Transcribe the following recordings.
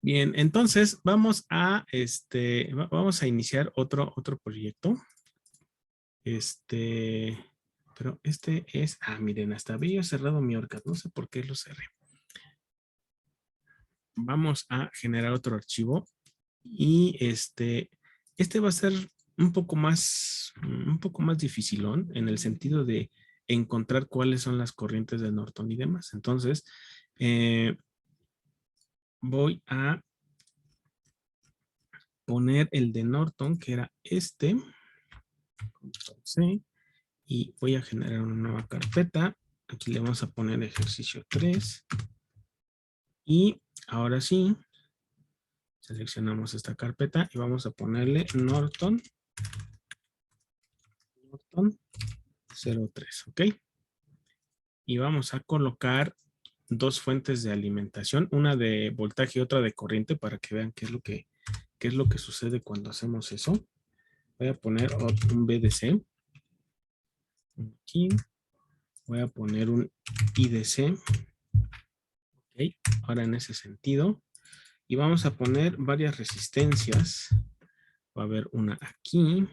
Bien, entonces vamos a vamos a iniciar otro proyecto. Pero este es, miren, hasta había cerrado mi OrCAD, no sé por qué lo cerré. Vamos a generar otro archivo y este va a ser un poco más dificilón en el sentido de encontrar cuáles son las corrientes de Norton y demás. Entonces, voy a poner el de Norton, que era este. Control C, y voy a generar una nueva carpeta. Aquí le vamos a poner ejercicio 3. Y ahora sí, seleccionamos esta carpeta y vamos a ponerle Norton 03, ¿ok? Y vamos a colocar dos fuentes de alimentación, una de voltaje y otra de corriente, para que vean qué es lo que sucede cuando hacemos eso. Voy a poner un BDC. Aquí voy a poner un IDC. Ok, ahora en ese sentido. Y vamos a poner varias resistencias. Va a haber una aquí,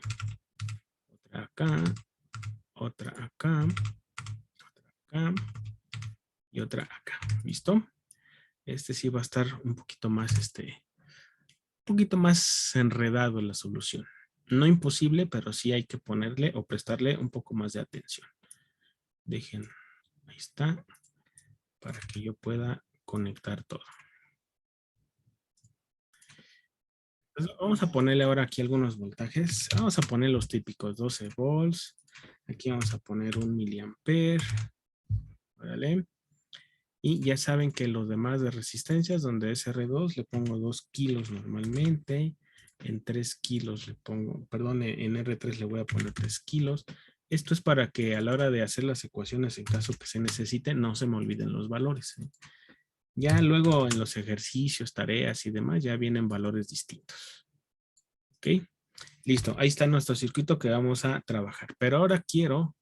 otra acá, otra acá, otra acá y otra acá. ¿Listo? Este sí va a estar un poquito más, enredado en la solución. No imposible, pero sí hay que ponerle o prestarle un poco más de atención. Dejen, ahí está, para que yo pueda conectar todo. Entonces, vamos a ponerle ahora aquí algunos voltajes. Vamos a poner los típicos 12 volts. Aquí vamos a poner 1 miliampere. Órale. Y ya saben que los demás de resistencias, donde es R2, le pongo 2 kilos normalmente. En 3 kilos le pongo, perdón, en R3 le voy a poner 3 kilos. Esto es para que a la hora de hacer las ecuaciones, en caso que se necesite, no se me olviden los valores. Ya luego en los ejercicios, tareas y demás, ya vienen valores distintos. ¿Ok? Listo, ahí está nuestro circuito que vamos a trabajar. Pero ahora quiero,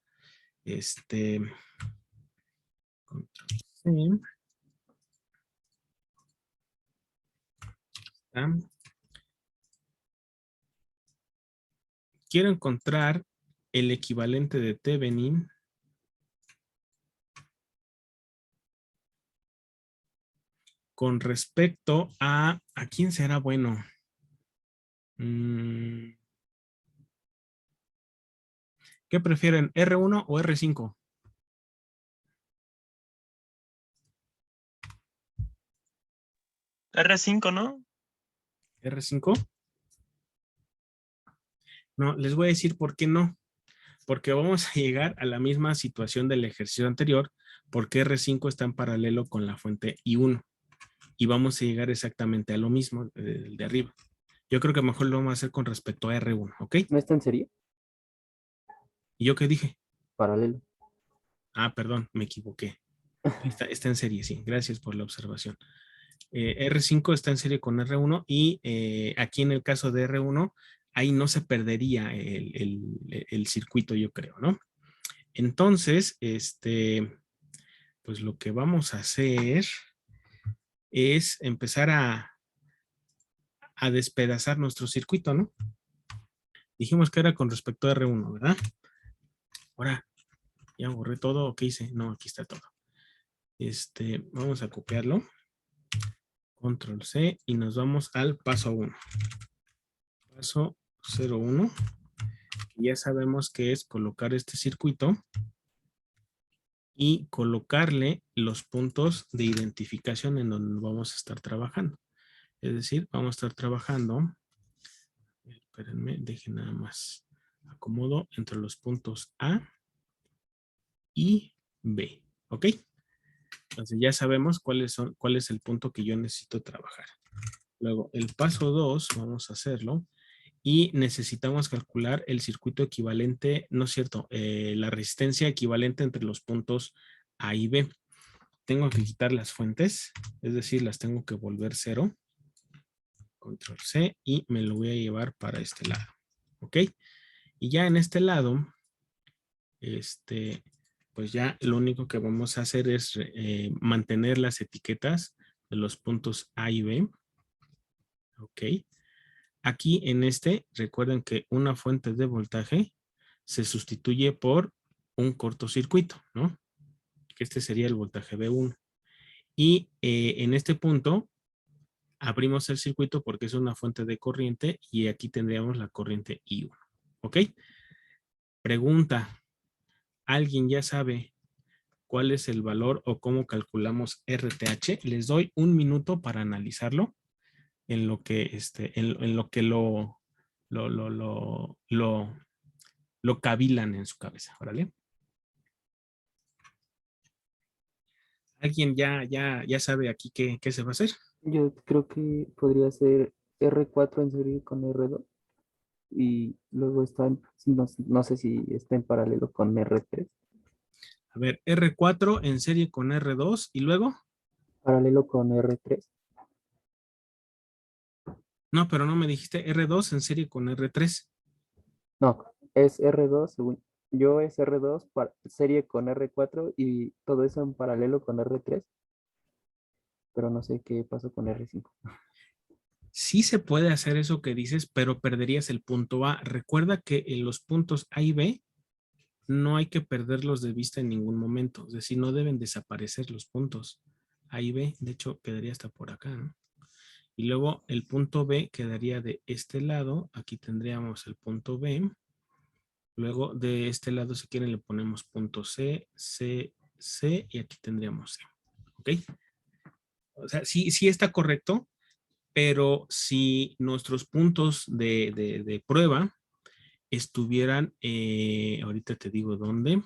control C, quiero encontrar el equivalente de Thevenin con respecto ¿a quién será bueno? ¿Qué prefieren, R1 o R5? R5, ¿no? ¿R5? No, les voy a decir por qué no. Porque vamos a llegar a la misma situación del ejercicio anterior, porque R5 está en paralelo con la fuente I1. Y vamos a llegar exactamente a lo mismo de arriba. Yo creo que mejor lo vamos a hacer con respecto a R1, ¿ok? ¿No está en serie? ¿Y yo qué dije? Paralelo. Perdón, me equivoqué. Está en serie, sí. Gracias por la observación. R5 está en serie con R1 y aquí en el caso de R1, ahí no se perdería el circuito, yo creo, ¿no? Entonces, pues lo que vamos a hacer es empezar a despedazar nuestro circuito, ¿no? Dijimos que era con respecto a R1, ¿verdad? Ahora, ya borré todo, ¿o qué hice? No, aquí está todo. Vamos a copiarlo. Control C y nos vamos al paso 1. Paso 01. Ya sabemos que es colocar este circuito y colocarle los puntos de identificación en donde vamos a estar trabajando. Es decir, vamos a estar trabajando, espérenme, dejen nada más, acomodo entre los puntos A y B, ¿ok? Entonces ya sabemos cuál es el punto que yo necesito trabajar. Luego, el paso 2, vamos a hacerlo, y necesitamos calcular el circuito equivalente, no es cierto, la resistencia equivalente entre los puntos A y B. Tengo que quitar las fuentes, es decir, las tengo que volver 0. Control C y me lo voy a llevar para este lado. ¿Ok? Y ya en este lado, pues ya lo único que vamos a hacer es mantener las etiquetas de los puntos A y B. Ok. Aquí en recuerden que una fuente de voltaje se sustituye por un cortocircuito, ¿no? Que este sería el voltaje B1. Y en este punto abrimos el circuito porque es una fuente de corriente y aquí tendríamos la corriente I1. ¿Ok? Pregunta, ¿alguien ya sabe cuál es el valor o cómo calculamos RTH? Les doy un minuto para analizarlo en lo que, en lo que lo cavilan en su cabeza, ¿vale? ¿Alguien ya sabe aquí qué se va a hacer? Yo creo que podría ser R4 en serie con R2 y luego no sé si está en paralelo con R3. A ver, R4 en serie con R2 y luego, Paralelo con R3. no, pero no me dijiste R2 en serie con R3. No, es R2, según yo es R2 serie con R4 y todo eso en paralelo con R3, pero no sé qué pasó con R5. Sí se puede hacer eso que dices, pero perderías el punto A. Recuerda que en los puntos A y B no hay que perderlos de vista en ningún momento. Es decir, no deben desaparecer los puntos A y B. De hecho, quedaría hasta por acá, ¿no? Y luego el punto B quedaría de este lado. Aquí tendríamos el punto B. Luego de este lado, si quieren, le ponemos punto C, C, C y aquí tendríamos C. ¿Ok? O sea, sí está correcto, pero si nuestros puntos de prueba estuvieran, ahorita te digo dónde,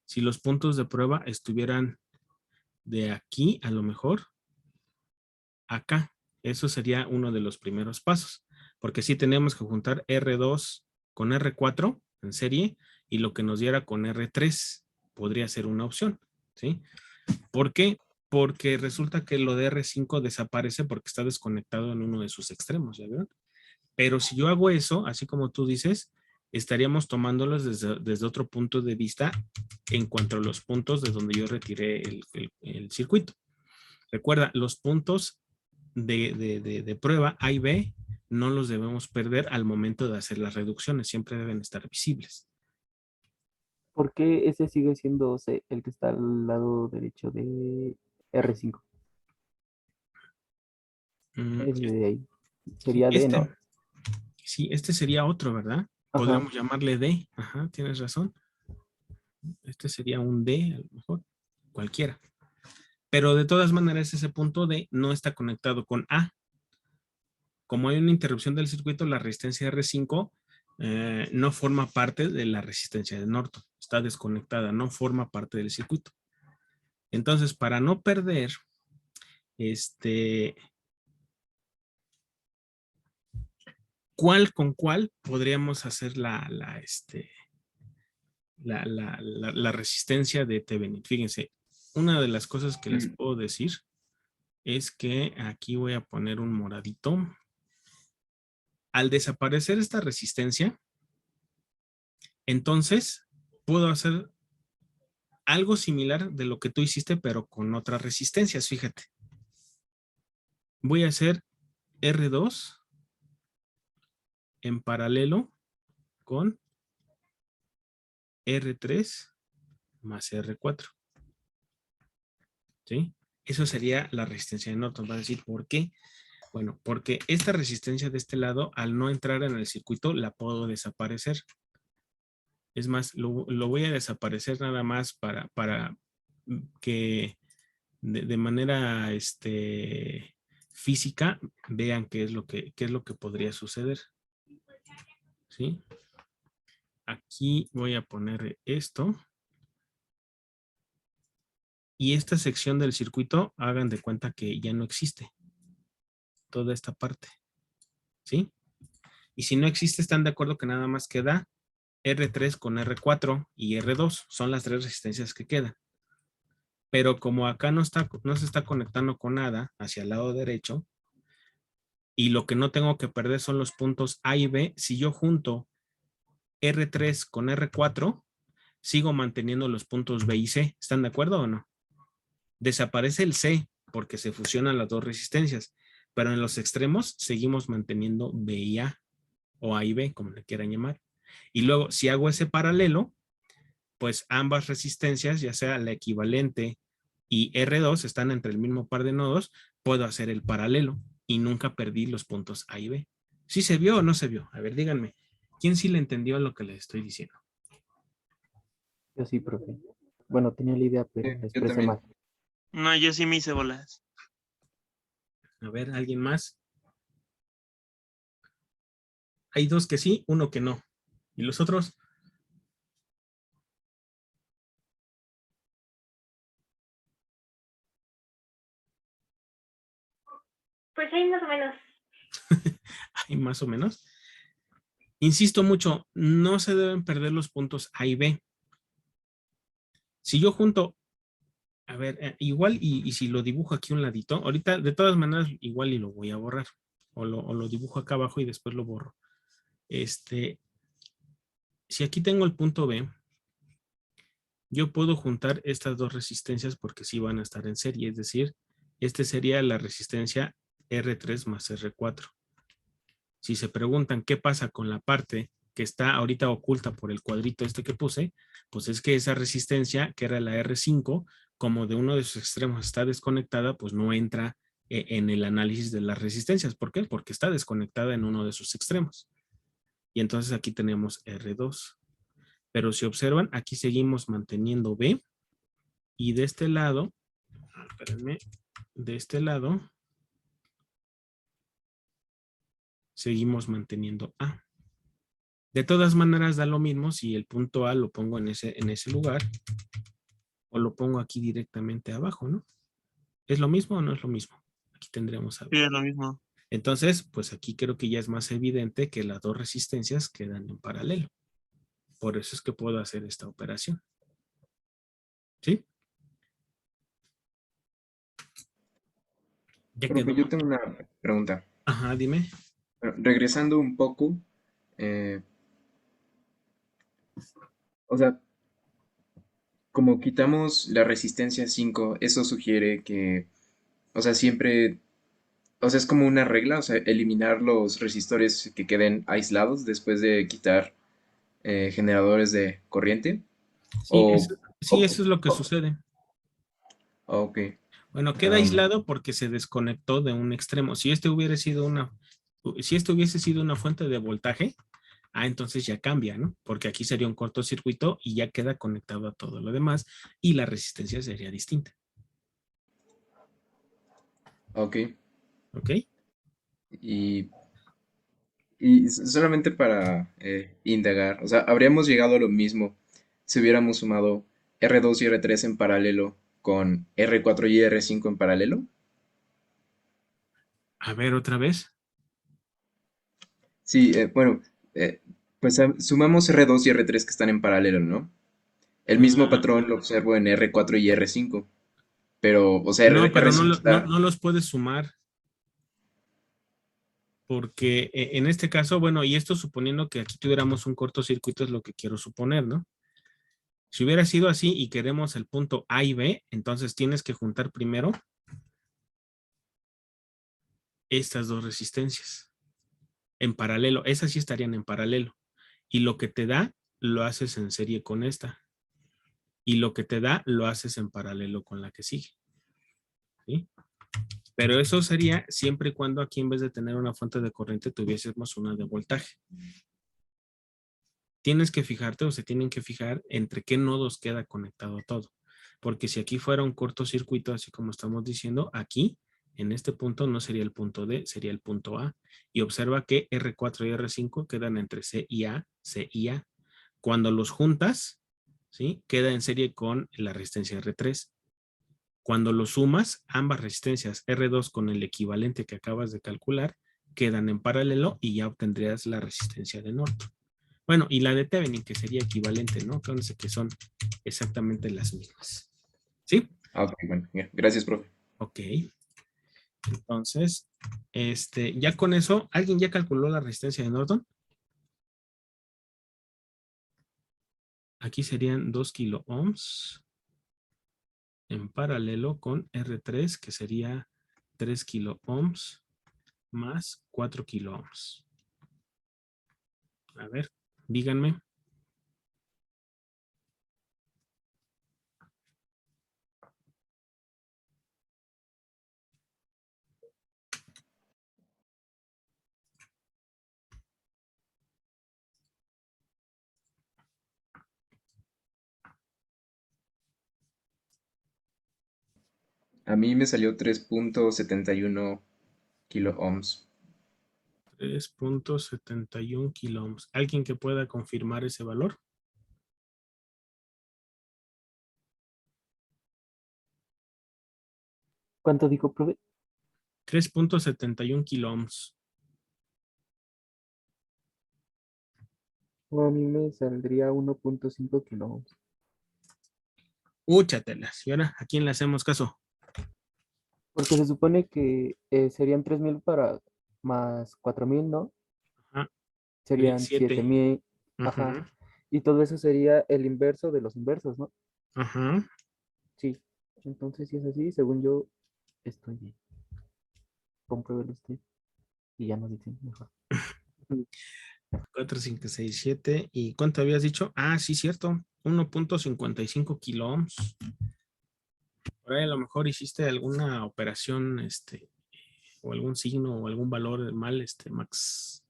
si los puntos de prueba estuvieran de aquí, a lo mejor, acá, eso sería uno de los primeros pasos, porque sí tenemos que juntar R2 con R4 en serie y lo que nos diera con R3 podría ser una opción, ¿sí? ¿Por qué? Porque resulta que lo de R5 desaparece porque está desconectado en uno de sus extremos, ¿ya vieron? Pero si yo hago eso, así como tú dices, estaríamos tomándolos desde otro punto de vista en cuanto a los puntos de donde yo retiré el circuito. Recuerda, los puntos de prueba A y B no los debemos perder al momento de hacer las reducciones, siempre deben estar visibles. ¿Por qué ese sigue siendo el que está al lado derecho de R5? Mm, Ese de ahí. sí, Sería D, ¿no? sí, este sería otro, ¿verdad? Ajá. Podríamos llamarle D. Ajá, tienes razón. Este sería un D, a lo mejor, cualquiera. Pero de todas maneras, ese punto D no está conectado con A. Como hay una interrupción del circuito, la resistencia R5 no forma parte de la resistencia de Norton. Está desconectada, no forma parte del circuito. Entonces, para no perder, ¿cuál con cuál podríamos hacer la resistencia de Thevenin? Fíjense, una de las cosas que les puedo decir es que aquí voy a poner un moradito. Al desaparecer esta resistencia, entonces puedo hacer algo similar de lo que tú hiciste, pero con otras resistencias, fíjate. Voy a hacer R2 en paralelo con R3 más R4. ¿Sí? Eso sería la resistencia de Norton. Va a decir, ¿por qué? Bueno, porque esta resistencia de este lado, al no entrar en el circuito, la puedo desaparecer. Es más, lo voy a desaparecer nada más para que de manera física vean qué es lo que podría suceder. ¿Sí? Aquí voy a poner esto. Y esta sección del circuito, hagan de cuenta que ya no existe. Toda esta parte. ¿Sí? Y si no existe, están de acuerdo que nada más queda R3 con R4 y R2. Son las tres resistencias que quedan. Pero como acá no se está conectando con nada hacia el lado derecho, y lo que no tengo que perder son los puntos A y B, si yo junto R3 con R4, sigo manteniendo los puntos B y C. ¿Están de acuerdo o no? Desaparece el C porque se fusionan las dos resistencias, pero en los extremos seguimos manteniendo B y A, o A y B, como le quieran llamar. Y luego, si hago ese paralelo, pues ambas resistencias, ya sea la equivalente y R2, están entre el mismo par de nodos, puedo hacer el paralelo y nunca perdí los puntos A y B. ¿Sí se vio o no se vio? A ver, díganme, ¿quién sí le entendió lo que le estoy diciendo? Yo sí, profe. Bueno, tenía la idea, pero la Yo expresé también. mal. No, yo sí me hice bolas. A ver, ¿alguien más? Hay dos que sí, uno que no. ¿Y los otros? Pues ahí más o menos. Hay más o menos. Insisto mucho, no se deben perder los puntos A y B. Si yo junto, a ver, igual y si lo dibujo aquí un ladito, ahorita de todas maneras igual y lo voy a borrar. O lo dibujo acá abajo y después lo borro. Si aquí tengo el punto B, yo puedo juntar estas dos resistencias porque sí van a estar en serie. Es decir, este sería la resistencia R3 más R4. Si se preguntan qué pasa con la parte que está ahorita oculta por el cuadrito este que puse, pues es que esa resistencia, que era la R5, como de uno de sus extremos está desconectada, pues no entra en el análisis de las resistencias. ¿Por qué? Porque está desconectada en uno de sus extremos. Y entonces aquí tenemos R2. Pero si observan, aquí seguimos manteniendo B. Y de este lado, espérenme, de este lado, seguimos manteniendo A. De todas maneras da lo mismo si el punto A lo pongo en ese lugar o lo pongo aquí directamente abajo, ¿no? ¿Es lo mismo o no es lo mismo? Aquí tendremos a Sí, ver. es lo mismo. Entonces, pues aquí creo que ya es más evidente que las dos resistencias quedan en paralelo. Por eso es que puedo hacer esta operación. ¿Sí? Ya Profe, quedó. yo tengo una pregunta. Ajá, dime. Bueno, regresando un poco, eh, o sea, como quitamos la resistencia 5, eso sugiere que, o sea, siempre, o sea, es como una regla, o sea, eliminar los resistores que queden aislados después de quitar generadores de corriente. Sí, O, sí, o- eso es lo que o- sucede. ok. Bueno, queda am, aislado porque se desconectó de un extremo. Si este hubiese sido una fuente de voltaje, entonces ya cambia, ¿no? Porque aquí sería un cortocircuito y ya queda conectado a todo lo demás y la resistencia sería distinta. ok. ¿Ok? Y, y solamente para indagar, o sea, habríamos llegado a lo mismo si hubiéramos sumado R2 y R3 en paralelo con R4 y R5 en paralelo. A ver, otra vez. Sí, bueno, eh, pues sumamos R2 y R3 que están en paralelo, ¿no? El mismo Ah, patrón lo observo en R4 y R5, pero, o sea, no, pero no, R5 está... no los puedes sumar porque en este caso, bueno, y esto suponiendo que aquí tuviéramos un cortocircuito es lo que quiero suponer, ¿no? Si hubiera sido así y queremos el punto A y B, entonces tienes que juntar primero estas dos resistencias en paralelo. Esas sí estarían en paralelo. Y lo que te da, lo haces en serie con esta. Y lo que te da, lo haces en paralelo con la que sigue. ¿Sí? Pero eso sería siempre y cuando aquí en vez de tener una fuente de corriente tuviésemos una de voltaje. Tienes que fijarte o se tienen que fijar entre qué nodos queda conectado todo. Porque si aquí fuera un cortocircuito, así como estamos diciendo, aquí en este punto no sería el punto D, sería el punto A. Y observa que R4 y R5 quedan entre C y A, C y A. Cuando los juntas, ¿sí? Queda en serie con la resistencia R3. Cuando lo sumas, ambas resistencias R2 con el equivalente que acabas de calcular, quedan en paralelo y ya obtendrías la resistencia de Norton. Bueno, y la de Thevenin, que sería equivalente, ¿no? Acuérdense que son exactamente las mismas. ¿Sí? Ah, ok, bueno, ya, gracias, profe. Ok. Entonces, ya con eso, ¿alguien ya calculó la resistencia de Norton? Aquí serían 2 kilo ohms en paralelo con R3, que sería 3 kilo ohms más 4 kilo ohms. A ver, díganme. A mí me salió 3.71 kilo ohms. 3.71 kilo ohms. ¿Alguien que pueda confirmar ese valor? ¿Cuánto dijo, profe? 3.71 kilo ohms. A mí me saldría 1.5 kilo ohms. Úchatelas. Y ahora, ¿a quién le hacemos caso? Porque se supone que serían 3.000 para más 4.000, ¿no? Ajá. Serían 7. 7.000. Ajá. Ajá. Y todo eso sería el inverso de los inversos, ¿no? Ajá. Sí. Entonces, si es así, según yo, estoy bien. Compruébelo usted. Y ya nos dicen mejor. 4, 5, 6, 7. ¿Y cuánto habías dicho? Ah, sí, cierto. 1.55 kilo ohms. Por ahí a lo mejor hiciste alguna operación, o algún signo o algún valor mal, Max.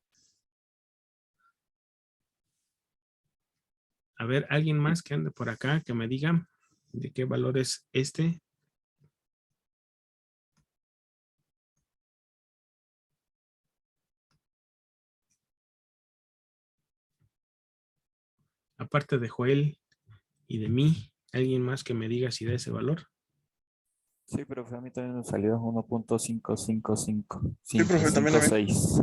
A ver, alguien más que ande por acá que me diga de qué valor es este. Aparte de Joel y de mí, alguien más que me diga si da ese valor. Sí, profe, a mí también me salió 1.555. Sí, profe, también a mí. 556.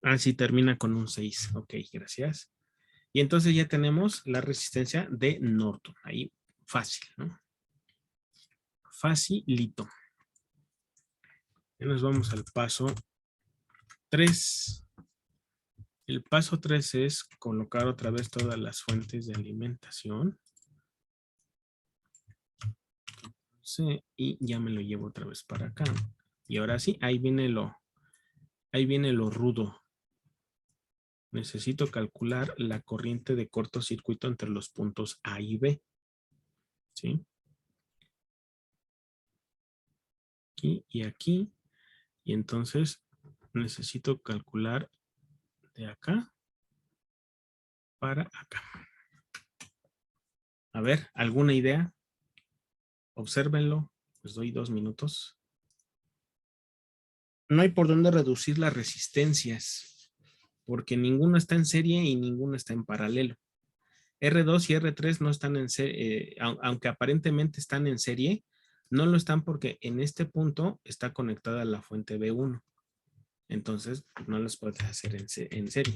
Ah, sí, termina con un 6. Ok, gracias. Y entonces ya tenemos la resistencia de Norton. Ahí, fácil, ¿no? Facilito. Ya nos vamos al paso 3. El paso 3 es colocar otra vez todas las fuentes de alimentación. Sí, y ya me lo llevo otra vez para acá. Y ahora sí, ahí viene lo rudo. Necesito calcular la corriente de cortocircuito entre los puntos A y B. ¿Sí? Aquí y aquí. Y entonces necesito calcular de acá para acá. A ver, ¿alguna idea? Obsérvenlo. Les doy 2 minutos. No hay por dónde reducir las resistencias, porque ninguno está en serie y ninguno está en paralelo. R2 y R3 no están en serie, aunque aparentemente están en serie, no lo están porque en este punto está conectada la fuente B1. Entonces, no las puedes hacer en serie.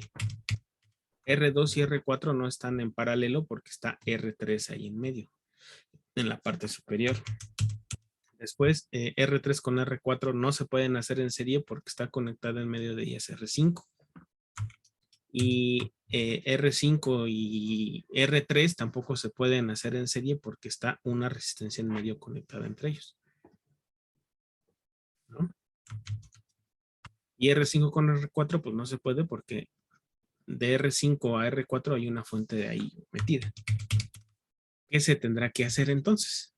R2 y R4 no están en paralelo porque está R3 ahí en medio, en la parte superior. Después, R3 con R4 no se pueden hacer en serie porque está conectada en medio de ellas R5. Y R5 y R3 tampoco se pueden hacer en serie porque está una resistencia en medio conectada entre ellos, ¿no? Y R5 con R4 pues no se puede porque de R5 a R4 hay una fuente de ahí metida. ¿Qué se tendrá que hacer entonces?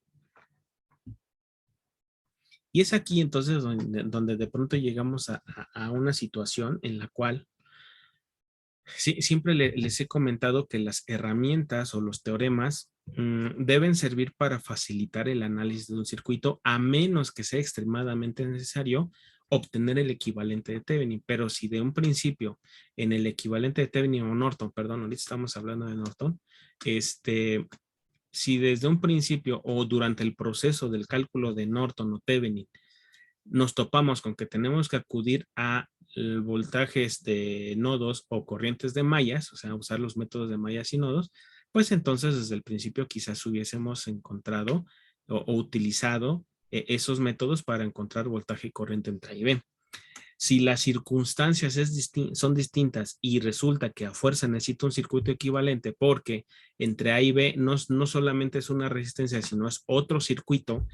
Y es aquí entonces donde de pronto llegamos a una situación en la cual sí, siempre les he comentado que las herramientas o los teoremas deben servir para facilitar el análisis de un circuito, a menos que sea extremadamente necesario obtener el equivalente de Thevenin. Pero si de un principio en el equivalente de Thevenin o Norton, perdón, ahorita estamos hablando de Norton, si desde un principio o durante el proceso del cálculo de Norton o Thevenin nos topamos con que tenemos que acudir a voltajes de nodos o corrientes de mallas, o sea, usar los métodos de mallas y nodos, pues entonces desde el principio quizás hubiésemos encontrado o utilizado esos métodos para encontrar voltaje y corriente entre A y B. Si las circunstancias son distintas y resulta que a fuerza necesito un circuito equivalente porque entre A y B no solamente es una resistencia, sino es otro circuito,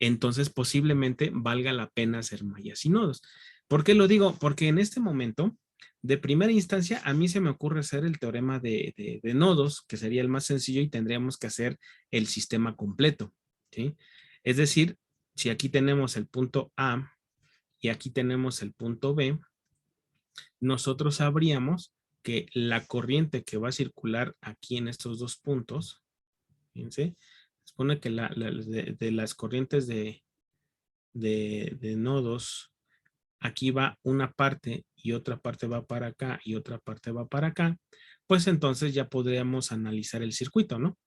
entonces posiblemente valga la pena hacer mallas y nodos. ¿Por qué lo digo? Porque en este momento, de primera instancia, a mí se me ocurre hacer el teorema de nodos, que sería el más sencillo y tendríamos que hacer el sistema completo, ¿sí? Es decir, si aquí tenemos el punto A y aquí tenemos el punto B, nosotros sabríamos que la corriente que va a circular aquí en estos dos puntos, fíjense, se supone que de las corrientes de nodos, aquí va una parte y otra parte va para acá y otra parte va para acá, pues entonces ya podríamos analizar el circuito, ¿no?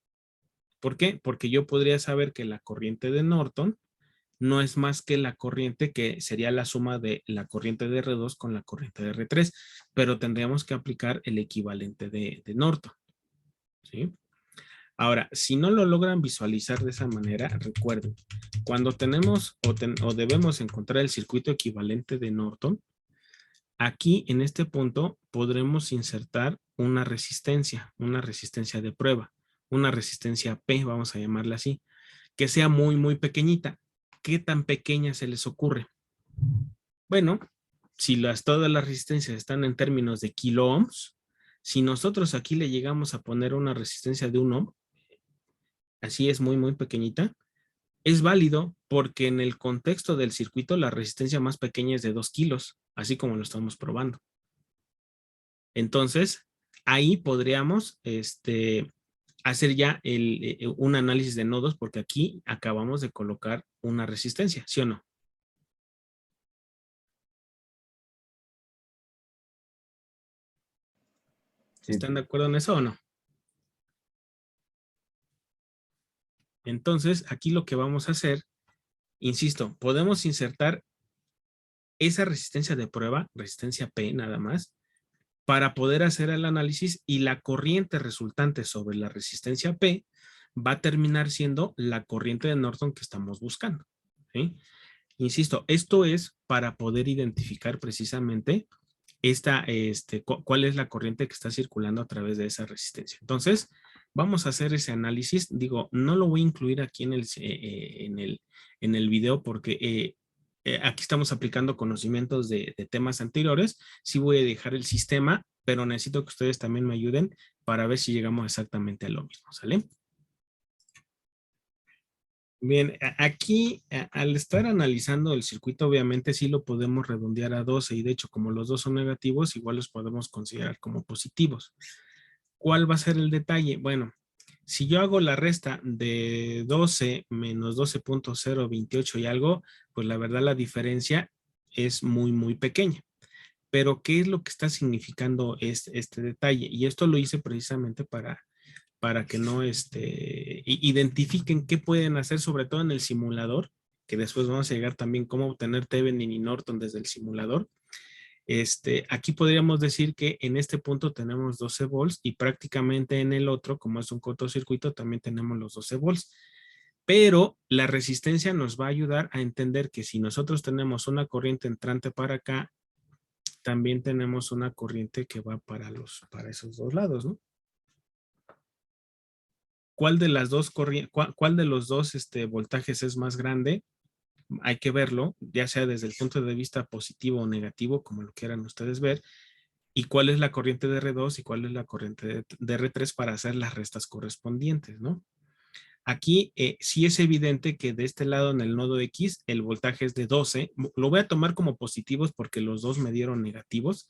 ¿Por qué? Porque yo podría saber que la corriente de Norton no es más que la corriente que sería la suma de la corriente de R2 con la corriente de R3, pero tendríamos que aplicar el equivalente de Norton, ¿sí? Ahora, si no lo logran visualizar de esa manera, recuerden, cuando tenemos o debemos encontrar el circuito equivalente de Norton, aquí en este punto podremos insertar una resistencia de prueba, una resistencia P, vamos a llamarla así, que sea muy, muy pequeñita. ¿Qué tan pequeña se les ocurre? Bueno, si todas las resistencias están en términos de kilo ohms, si nosotros aquí le llegamos a poner una resistencia de 1 ohm, así es muy, muy pequeñita, es válido porque en el contexto del circuito la resistencia más pequeña es de 2 kilos, así como lo estamos probando. Entonces, ahí podríamos hacer ya un análisis de nodos porque aquí acabamos de colocar una resistencia, ¿sí o no? Sí. ¿Están de acuerdo en eso o no? Entonces, aquí lo que vamos a hacer, insisto, podemos insertar esa resistencia de prueba, resistencia P nada más, para poder hacer el análisis y la corriente resultante sobre la resistencia P va a terminar siendo la corriente de Norton que estamos buscando, ¿sí? Insisto, esto es para poder identificar precisamente cuál es la corriente que está circulando a través de esa resistencia. Entonces, vamos a hacer ese análisis. Digo, no lo voy a incluir aquí en el video porque aquí estamos aplicando conocimientos de temas anteriores. Sí voy a dejar el sistema, pero necesito que ustedes también me ayuden para ver si llegamos exactamente a lo mismo, ¿sale? Bien, aquí al estar analizando el circuito, obviamente sí lo podemos redondear a 12 y de hecho como los dos son negativos, igual los podemos considerar como positivos. ¿Cuál va a ser el detalle? Bueno, si yo hago la resta de 12 menos 12.028 y algo, pues la verdad la diferencia es muy, muy pequeña. Pero ¿qué es lo que está significando este detalle? Y esto lo hice precisamente para que no identifiquen qué pueden hacer, sobre todo en el simulador, que después vamos a llegar también cómo obtener Thevenin y Norton desde el simulador. Aquí podríamos decir que en este punto tenemos 12 volts y prácticamente en el otro, como es un cortocircuito, también tenemos los 12 volts. Pero la resistencia nos va a ayudar a entender que si nosotros tenemos una corriente entrante para acá, también tenemos una corriente que va para esos dos lados, ¿no? ¿Cuál de las dos cuál de los dos voltajes es más grande? Hay que verlo, ya sea desde el punto de vista positivo o negativo, como lo quieran ustedes ver, y cuál es la corriente de R2 y cuál es la corriente de R3 para hacer las restas correspondientes, ¿no? Aquí sí es evidente que de este lado en el nodo X el voltaje es de 12. Lo voy a tomar como positivos porque los dos me dieron negativos.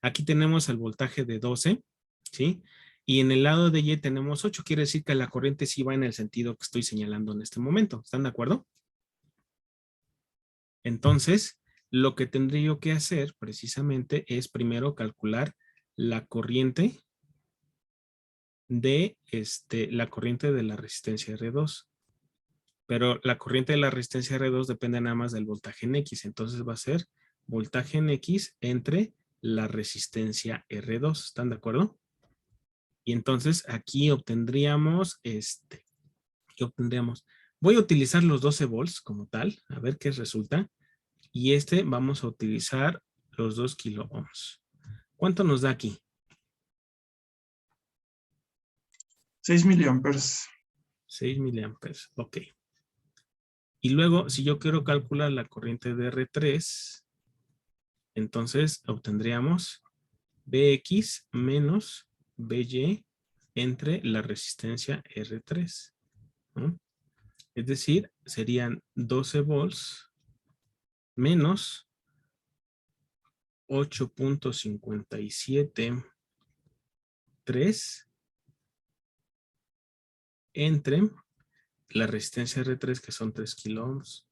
Aquí tenemos el voltaje de 12, ¿sí? Y en el lado de Y tenemos 8. Quiere decir que la corriente sí va en el sentido que estoy señalando en este momento. ¿Están de acuerdo? Entonces, lo que tendría yo que hacer precisamente es primero calcular la corriente de la corriente de la resistencia R2. Pero la corriente de la resistencia R2 depende nada más del voltaje en X. Entonces va a ser voltaje en X entre la resistencia R2. ¿Están de acuerdo? Y entonces aquí obtendríamos ¿qué obtendríamos? Voy a utilizar los 12 volts como tal, a ver qué resulta. Y vamos a utilizar los 2 kilo ohms. ¿Cuánto nos da aquí? 6 miliamperes. 6 miliamperes, ok. Y luego, si yo quiero calcular la corriente de R3, entonces obtendríamos Bx menos By entre la resistencia R3, ¿no? Es decir, serían 12 volts menos 8.573 entre la resistencia R3, que son 3 kilo ohms.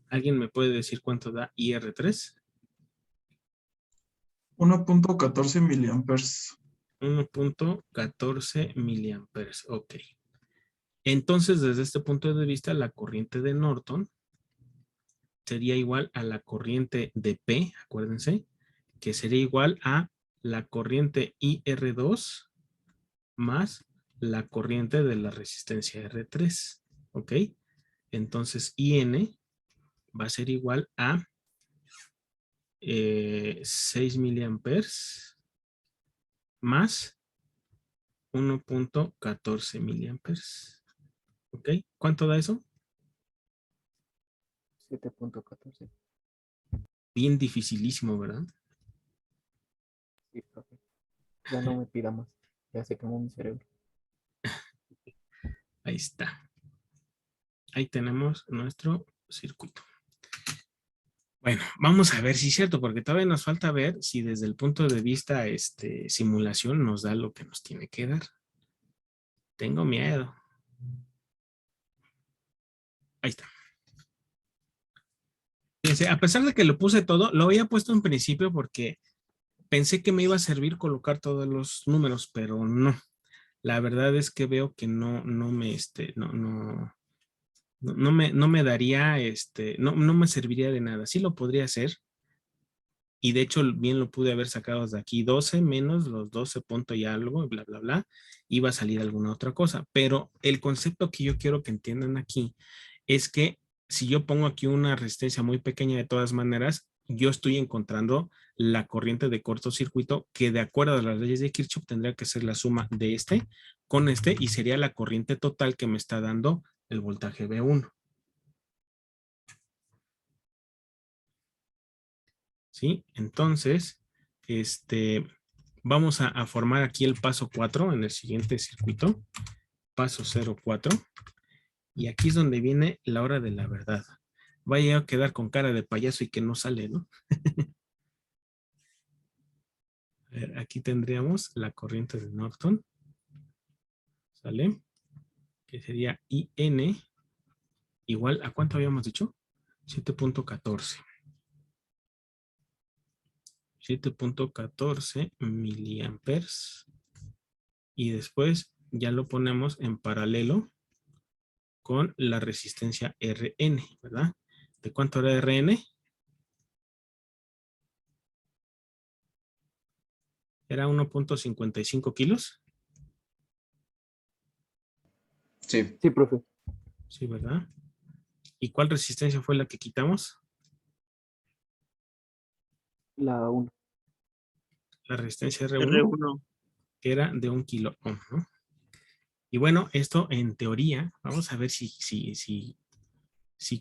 ¿Alguien me puede decir cuánto da IR3? 1.14 miliamperes. 1.14 miliamperes. Ok. Entonces, desde este punto de vista, la corriente de Norton sería igual a la corriente de P, acuérdense, que sería igual a la corriente IR2 más la corriente de la resistencia R3. ¿Ok? Entonces, IN va a ser igual a 6 miliamperes más 1.14 miliamperes. ¿Ok? ¿Cuánto da eso? 7.14. Bien dificilísimo, ¿verdad? Sí, profe. Ya no me pida más. Ya se quemó mi cerebro. Ahí está. Ahí tenemos nuestro circuito. Bueno, vamos a ver si es cierto, porque todavía nos falta ver si desde el punto de vista simulación nos da lo que nos tiene que dar. Tengo miedo. Ahí está. Fíjense, a pesar de que lo puse todo, lo había puesto en principio porque pensé que me iba a servir colocar todos los números, pero no. La verdad es que veo que no me, no me daría, no me serviría de nada. Sí lo podría hacer. Y de hecho, bien lo pude haber sacado de aquí, 12 menos los 12 punto y algo, bla, bla, bla, iba a salir alguna otra cosa. Pero el concepto que yo quiero que entiendan aquí es que si yo pongo aquí una resistencia muy pequeña de todas maneras, yo estoy encontrando la corriente de cortocircuito que de acuerdo a las leyes de Kirchhoff tendría que ser la suma de este con este y sería la corriente total que me está dando el voltaje V1. ¿Sí? Entonces, vamos a formar aquí el paso 4 en el siguiente circuito. Paso 04. Y aquí es donde viene la hora de la verdad. Vaya a quedar con cara de payaso y que no sale, ¿no? A ver, aquí tendríamos la corriente de Norton. ¿Sale? Que sería IN igual a ¿cuánto habíamos dicho? 7.14. 7.14 miliamperes. Y después ya lo ponemos en paralelo con la resistencia Rn, ¿verdad? ¿De cuánto era Rn? Era 1.55 kilos. Sí, Sí, profe. Sí, ¿verdad? ¿Y cuál resistencia fue la que quitamos? La 1. La resistencia R1, R1. que era de 1 kilo ohm, ¿no? Y bueno, esto en teoría, vamos a ver si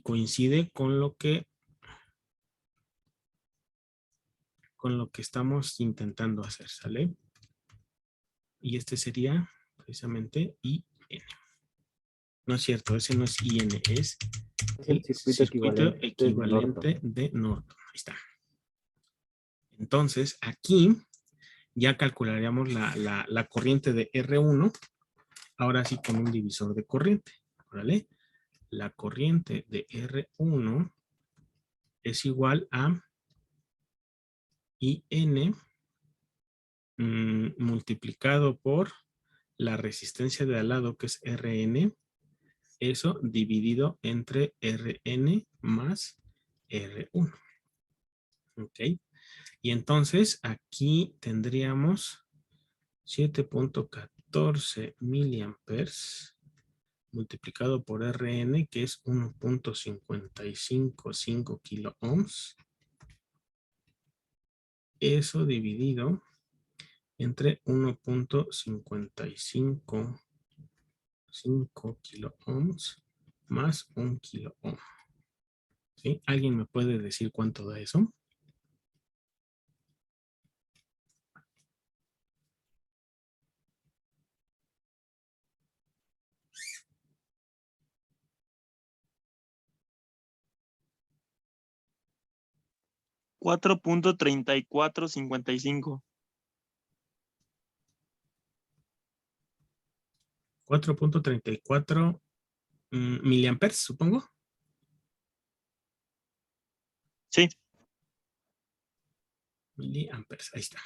coincide con lo que estamos intentando hacer, ¿sale? Y este sería precisamente IN. No es cierto, ese no es IN, es Es el el circuito equivalente de Norton. de Norton. Ahí está. Entonces, aquí ya calcularíamos la corriente de R1, ahora sí con un divisor de corriente. ¿Vale? La corriente de R1 es igual a IN multiplicado por la resistencia de al lado, que es Rn, eso dividido entre Rn más R1. ¿Ok? Y entonces aquí tendríamos 7.14 miliamperes multiplicado por Rn, que es 1.555 kilo ohms. Eso dividido entre 1.555 kilo ohms más 1 kilo ohm. ¿Sí? ¿Alguien me puede decir cuánto da eso? $4.3455. 4.34 miliamperes, supongo. Sí, Miliamperes, ahí está.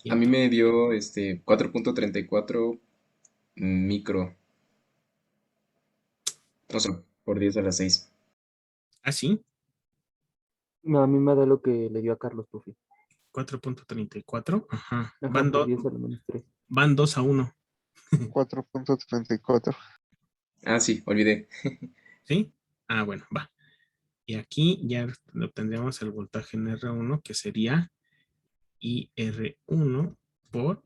Y A mí entonces, me dio 4.34 micro. O sea, por 10 a la 6. sí, No, a mí me da lo que le dio a Carlos, profe. 4.34. Ajá. Ajá, por 10 a la menos 3. Van 2-1. 4.34. Ah, sí, olvidé. ¿Sí? Ah, bueno, va. Y aquí ya obtendríamos el voltaje en R1, que sería IR1 por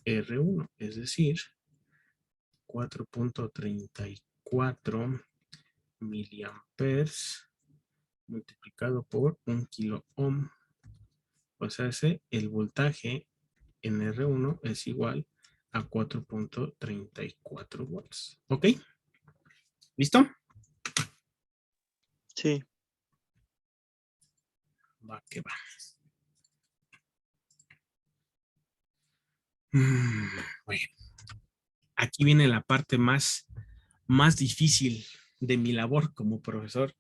R1, es decir, 4.34 miliamperes multiplicado por 1 kilo ohm. O sea, el voltaje en R1 es igual a 4.34 volts. ¿Ok? ¿Listo? sí. Va que va. Bueno, aquí viene la parte más difícil de mi labor como profesor.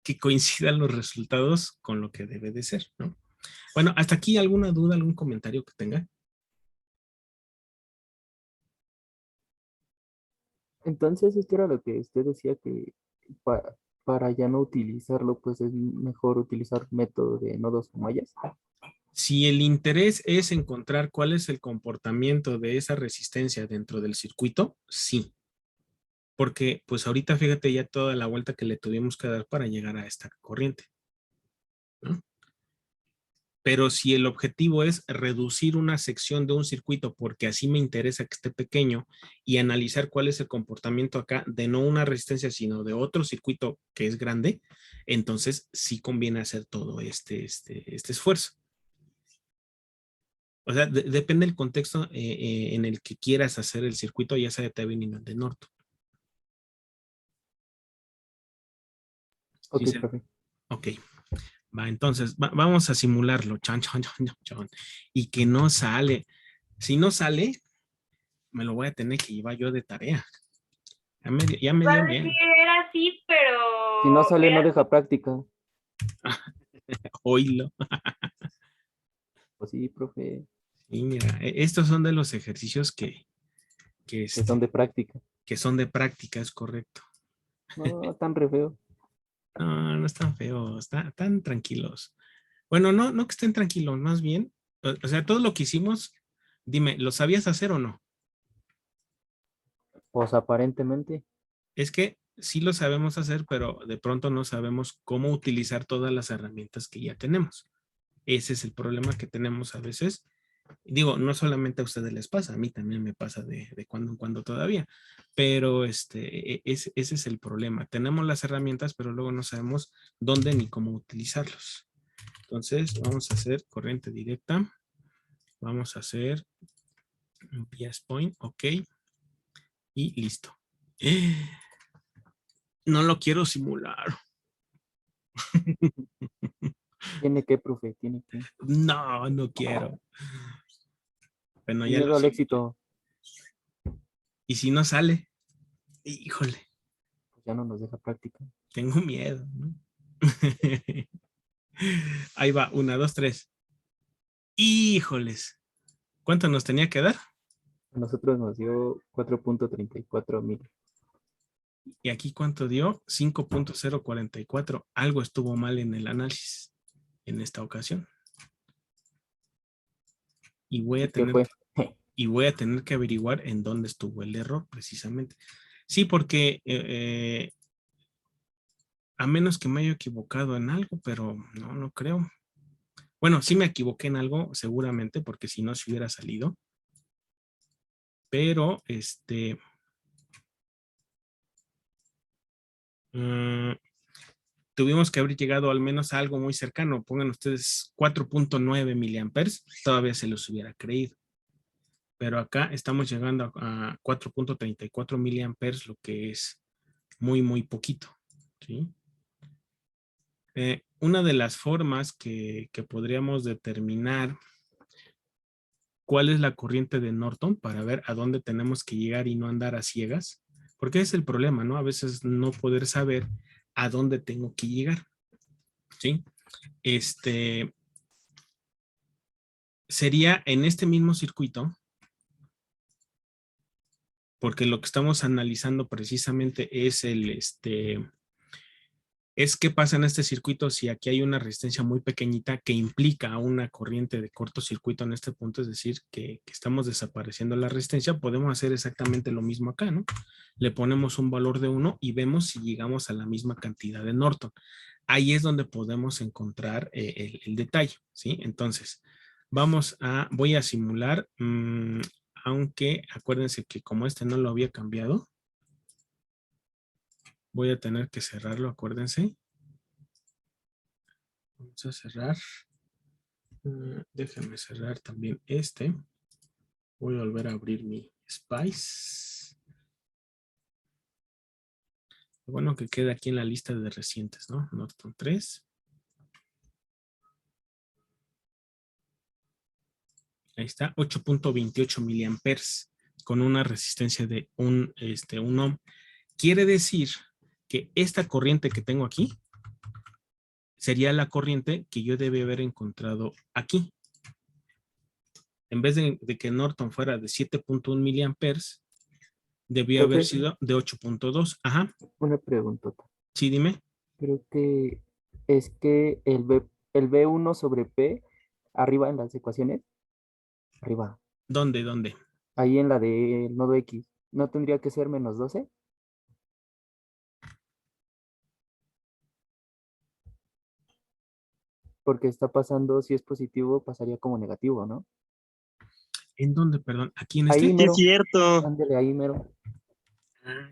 Que coincidan los resultados con lo que debe de ser, ¿no? Bueno, hasta aquí alguna duda, algún comentario que tenga. Entonces, esto era lo que usted decía que para ya no utilizarlo, pues es mejor utilizar método de nodos o mallas. Si el interés es encontrar cuál es el comportamiento de esa resistencia dentro del circuito, sí. Porque pues ahorita fíjate ya toda la vuelta que le tuvimos que dar para llegar a esta corriente, ¿no? Pero si el objetivo es reducir una sección de un circuito porque así me interesa que esté pequeño y analizar cuál es el comportamiento acá de no una resistencia, sino de otro circuito que es grande, entonces sí conviene hacer todo este esfuerzo. O sea, depende del contexto en el que quieras hacer el circuito, ya sea de Thevenin o de Norton. Ok, Sí, profe. ok. Va, entonces, vamos a simularlo. Chan, chan, chan, chan, chan. Y que no sale. Si no sale, me lo voy a tener que llevar yo de tarea. Ya me Iba dio a decir, bien. era así, pero Si no sale, no era deja práctica. Oílo. Pues sí, profe, Y mira, estos son de los ejercicios que son de práctica. que son de práctica, es correcto. No, tan re feo. No, no están feos, están tranquilos. Bueno, no que estén tranquilos, más bien, o sea, todo lo que hicimos, dime, ¿lo sabías hacer o no? Pues aparentemente, Es que sí lo sabemos hacer, pero de pronto no sabemos cómo utilizar todas las herramientas que ya tenemos. Ese es el problema que tenemos a veces. Digo, no solamente a ustedes les pasa, a mí también me pasa de cuando en cuando todavía, pero ese es el problema. Tenemos las herramientas, pero luego no sabemos dónde ni cómo utilizarlos. Entonces, vamos a hacer corriente directa. Vamos a hacer un bias point, ok, y listo. No lo quiero simular. tiene que, profe, tiene que. No, no quiero. Bueno, Sin ya lo miedo al simulé. éxito, Y si no sale, híjole, pues ya no nos deja práctica. tengo miedo, ¿no? Ahí va, 1, 2, 3. Híjoles, ¿cuánto nos tenía que dar? A nosotros nos dio 4.34 mil. Y aquí cuánto dio? 5.044. Algo estuvo mal en el análisis en esta ocasión. Y voy a ¿Qué tener fue? que averiguar en dónde estuvo el error precisamente. Sí, porque a menos que me haya equivocado en algo, pero no creo. Bueno, sí me equivoqué en algo, seguramente, porque si no se hubiera salido. Pero tuvimos que haber llegado al menos a algo muy cercano. Pongan ustedes 4.9 miliamperes, todavía se los hubiera creído. Pero acá estamos llegando a 4.34 miliamperes, lo que es muy, muy poquito. ¿Sí? Una de las formas que podríamos determinar cuál es la corriente de Norton para ver a dónde tenemos que llegar y no andar a ciegas, porque es el problema, ¿no? A veces no poder saber a dónde tengo que llegar. ¿Sí? Sería en este mismo circuito, porque lo que estamos analizando precisamente es es qué pasa en este circuito si aquí hay una resistencia muy pequeñita que implica una corriente de cortocircuito en este punto, es decir, que estamos desapareciendo la resistencia. Podemos hacer exactamente lo mismo acá, ¿no? Le ponemos un valor de 1 y vemos si llegamos a la misma cantidad de Norton. Ahí es donde podemos encontrar el detalle, ¿sí? Entonces, voy a simular, aunque acuérdense que como este no lo había cambiado, voy a tener que cerrarlo, acuérdense. Vamos a cerrar. Déjenme cerrar también este. Voy a volver a abrir mi Spice. Lo bueno que queda aquí en la lista de recientes, ¿no? Norton 3. Ahí está, 8.28 miliamperes con una resistencia de un ohm. Quiere decir que esta corriente que tengo aquí sería la corriente que yo debe haber encontrado aquí. En vez de que Norton fuera de 7.1 miliamperes, debió haber sido de 8.2. Ajá. Una preguntota. Sí, dime. Creo que es que el B1 sobre P, arriba en las ecuaciones, arriba, ¿Dónde? ahí en la del nodo X, ¿no tendría que ser menos 12? Porque está pasando, si es positivo, pasaría como negativo, ¿no? ¿En dónde, perdón? ¿Aquí en Ahí este? Sí, mero, es cierto. ándele ahí mero.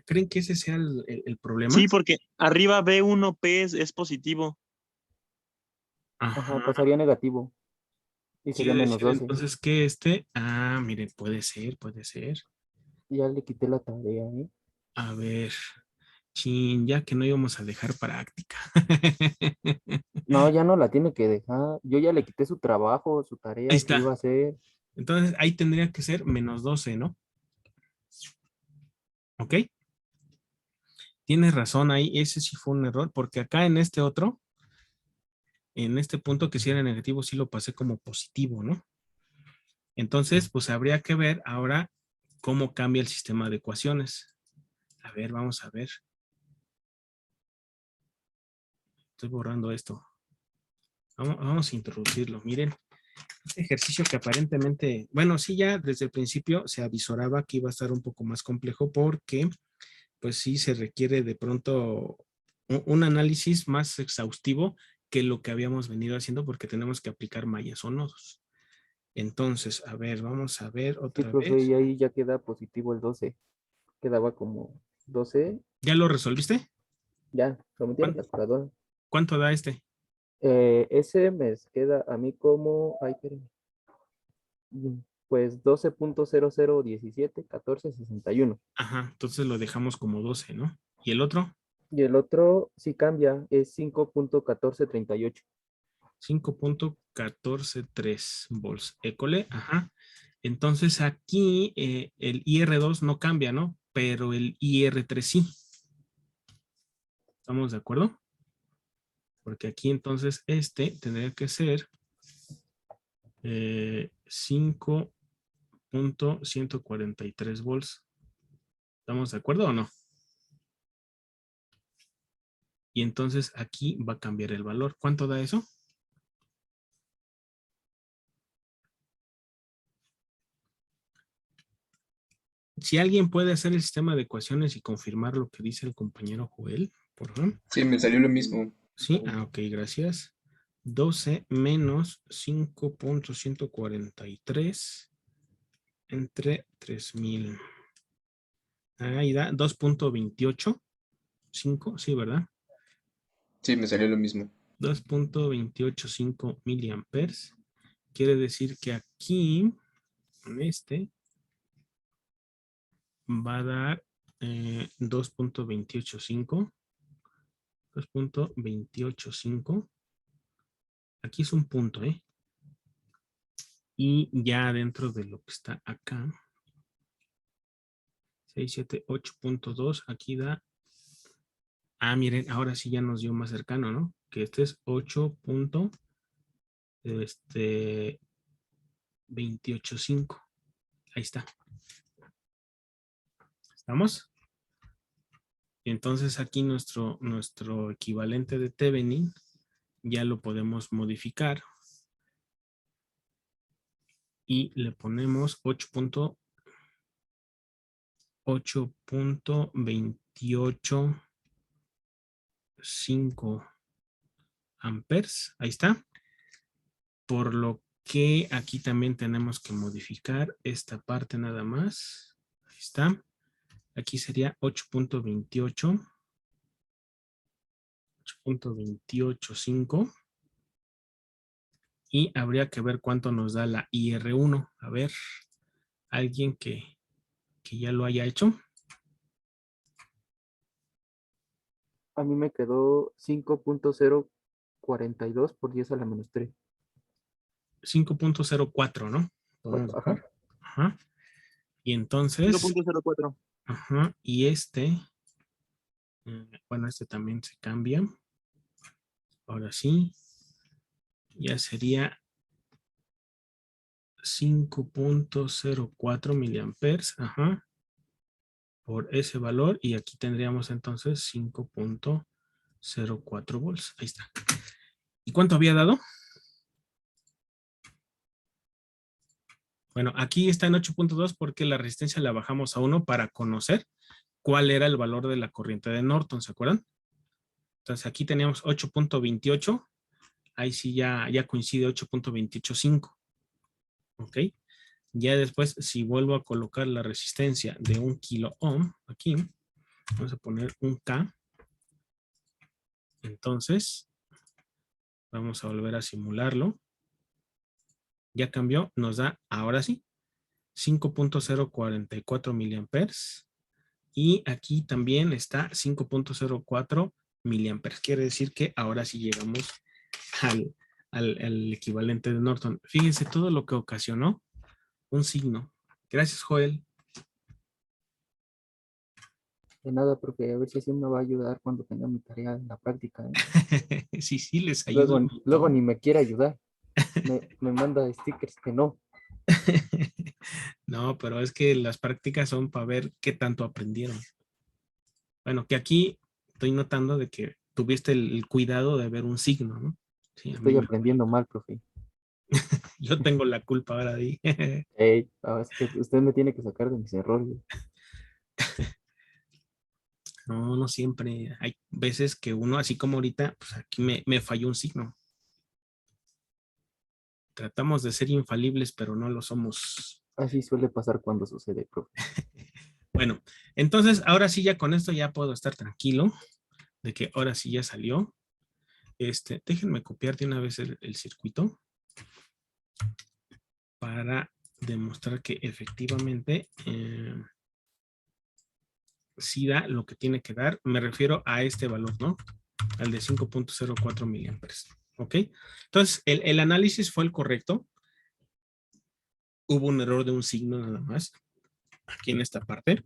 ¿Creen que ese sea el problema? Sí, porque arriba B1P es positivo. Ajá, Ajá. pasaría negativo y sería Quiere menos decir 12. entonces que miren, puede ser. Ya le quité la tarea, ¿eh? A ver, chin, ya que no íbamos a dejar práctica. No, ya no la tiene que dejar. Yo ya le quité su trabajo, su Ahí tarea que iba está. a hacer. Entonces ahí tendría que ser menos 12, ¿no? ¿Ok? Tienes razón ahí, ese sí fue un error, porque acá en este otro, en este punto que si era negativo, sí lo pasé como positivo, ¿no? Entonces, pues habría que ver ahora cómo cambia el sistema de ecuaciones. A ver, vamos a ver. Estoy borrando esto. Vamos a introducirlo. Miren, este ejercicio que aparentemente, bueno, sí, ya desde el principio se avisoraba que iba a estar un poco más complejo porque, pues sí, se requiere de pronto un análisis más exhaustivo que lo que habíamos venido haciendo porque tenemos que aplicar mallas o nodos. Entonces, a ver, vamos a ver Sí, otra profe, vez. y ahí ya queda positivo el 12. Quedaba como 12. ¿Ya lo resolviste? Ya, lo metí a la calculadora. ¿Cuánto da este? Ese me queda a mí como, ay, espérenme, pues 12.00171461. Ajá, entonces lo dejamos como 12, ¿no? ¿Y el otro? Y el otro sí cambia, es 5.1438. 5.143 volts. École, ajá. Entonces aquí el IR2 no cambia, ¿no? Pero el IR3 sí. ¿Estamos de acuerdo? Porque aquí entonces este tendría que ser 5.143 volts. ¿Estamos de acuerdo o no? Y entonces aquí va a cambiar el valor. ¿Cuánto da eso? Si alguien puede hacer el sistema de ecuaciones y confirmar lo que dice el compañero Joel, por favor. Sí, me salió lo mismo. Sí, ok, gracias. 12 menos 5.143 entre 3000. Ahí da 2.28. 2.285, sí, ¿verdad? Sí, me salió lo mismo. 2.285 miliamperes. Quiere decir que aquí, en este, va a dar 2.285. 2.285. Aquí es un punto, ¿eh? Y ya dentro de lo que está acá, 678.2, aquí da, miren, ahora sí ya nos dio más cercano, ¿no? Que este es 8.285. Ahí está. ¿Estamos? Y entonces aquí nuestro equivalente de Thevenin ya lo podemos modificar y le ponemos 8.285 amperes. Ahí está. Por lo que aquí también tenemos que modificar esta parte nada más. Ahí está. Aquí sería 8.285. Y habría que ver cuánto nos da la IR1. A ver, alguien que ya lo haya hecho. A mí me quedó 5.042 por 10 a la menos 3. 5.04, ¿no? Podemos Ajá. dejar. Ajá. Y entonces, 0.04. ajá, y este, bueno, este también se cambia. Ahora sí, ya sería 5.04 miliamperes, ajá, por ese valor. Y aquí tendríamos entonces 5.04 volts. Ahí está. ¿Y cuánto había dado? Bueno, aquí está en 8.2 porque la resistencia la bajamos a 1 para conocer cuál era el valor de la corriente de Norton, ¿se acuerdan? Entonces aquí teníamos 8.28, ahí sí ya coincide 8.285, ¿ok? Ya después, si vuelvo a colocar la resistencia de 1 kilo ohm, aquí, vamos a poner un K, entonces, vamos a volver a simularlo, ya cambió, nos da, ahora sí, 5.044 miliamperes, y aquí también está 5.04 miliamperes. Quiere decir que ahora sí llegamos al equivalente de Norton. Fíjense todo lo que ocasionó un signo. Gracias, Joel. De nada, profe, a ver si así me va a ayudar cuando tenga mi tarea en la práctica, ¿eh? Sí, les ayuda un Luego montón. ni me quiere ayudar. Me manda stickers que no. No, pero es que las prácticas son para ver qué tanto aprendieron. Bueno, que aquí estoy notando de que tuviste el cuidado de ver un signo, ¿no? Sí, a mí Estoy aprendiendo mal, profe. yo tengo la culpa ahora de ahí. Ey, es que usted me tiene que sacar de mis errores. No, no siempre. Hay veces que uno, así como ahorita, pues aquí me falló un signo. Tratamos de ser infalibles, pero no lo somos. Así suele pasar cuando sucede, profe. Bueno, entonces ahora sí ya con esto ya puedo estar tranquilo de que ahora sí ya salió. Déjenme copiar de una vez el circuito para demostrar que efectivamente sí da lo que tiene que dar. Me refiero a este valor, ¿no? Al de 5.04 miliamperes. ¿Ok? Entonces, el análisis fue el correcto. Hubo un error de un signo nada más aquí en esta parte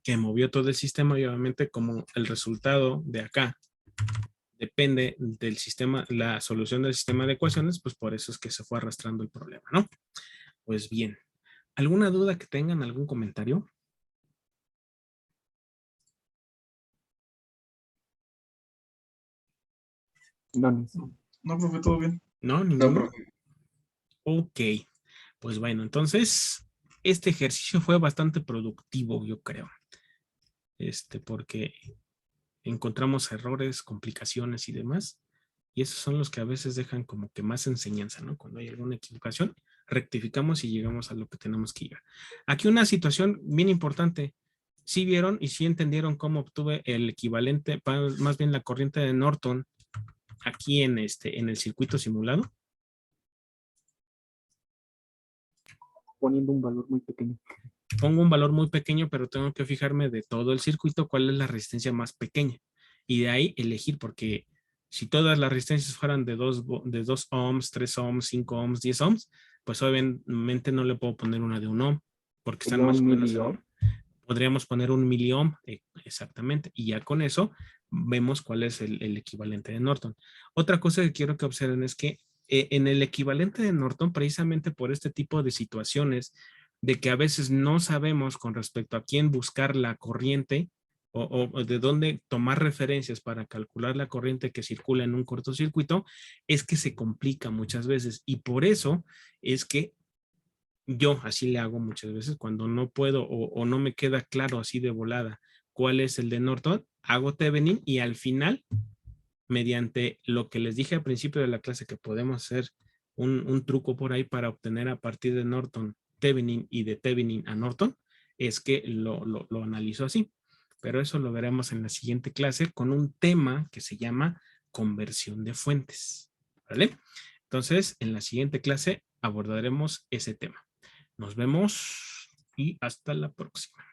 que movió todo el sistema y obviamente como el resultado de acá depende del sistema, la solución del sistema de ecuaciones, pues por eso es que se fue arrastrando el problema, ¿no? Pues bien, ¿alguna duda que tengan? ¿Algún comentario? No, No, profe, todo bien. ¿No? No, ¿Ninguno? profe. Ok, pues bueno, entonces este ejercicio fue bastante productivo, yo creo. Porque encontramos errores, complicaciones y demás. Y esos son los que a veces dejan como que más enseñanza, ¿no? Cuando hay alguna equivocación, rectificamos y llegamos a lo que tenemos que llegar. Aquí una situación bien importante. ¿Sí vieron y sí entendieron cómo obtuve el equivalente, más bien la corriente de Norton aquí en el circuito simulado? Poniendo un valor muy pequeño. Pongo un valor muy pequeño, pero tengo que fijarme de todo el circuito cuál es la resistencia más pequeña. Y de ahí elegir, porque si todas las resistencias fueran de 2 ohms, 3 ohms, 5 ohms, 10 ohms, pues obviamente no le puedo poner una de 1 ohm, porque están Sería más o un menos miliohm. podríamos poner 1 miliohm, exactamente, y ya con eso vemos cuál es el equivalente de Norton. Otra cosa que quiero que observen es que en el equivalente de Norton, precisamente por este tipo de situaciones, de que a veces no sabemos con respecto a quién buscar la corriente o de dónde tomar referencias para calcular la corriente que circula en un cortocircuito, es que se complica muchas veces. Y por eso es que yo así le hago muchas veces cuando no puedo o no me queda claro así de volada cuál es el de Norton, hago Thevenin y al final, mediante lo que les dije al principio de la clase, que podemos hacer un truco por ahí para obtener a partir de Norton Thevenin y de Thevenin a Norton, es que lo analizo así. Pero eso lo veremos en la siguiente clase con un tema que se llama conversión de fuentes. ¿Vale? Entonces, en la siguiente clase abordaremos ese tema. Nos vemos y hasta la próxima.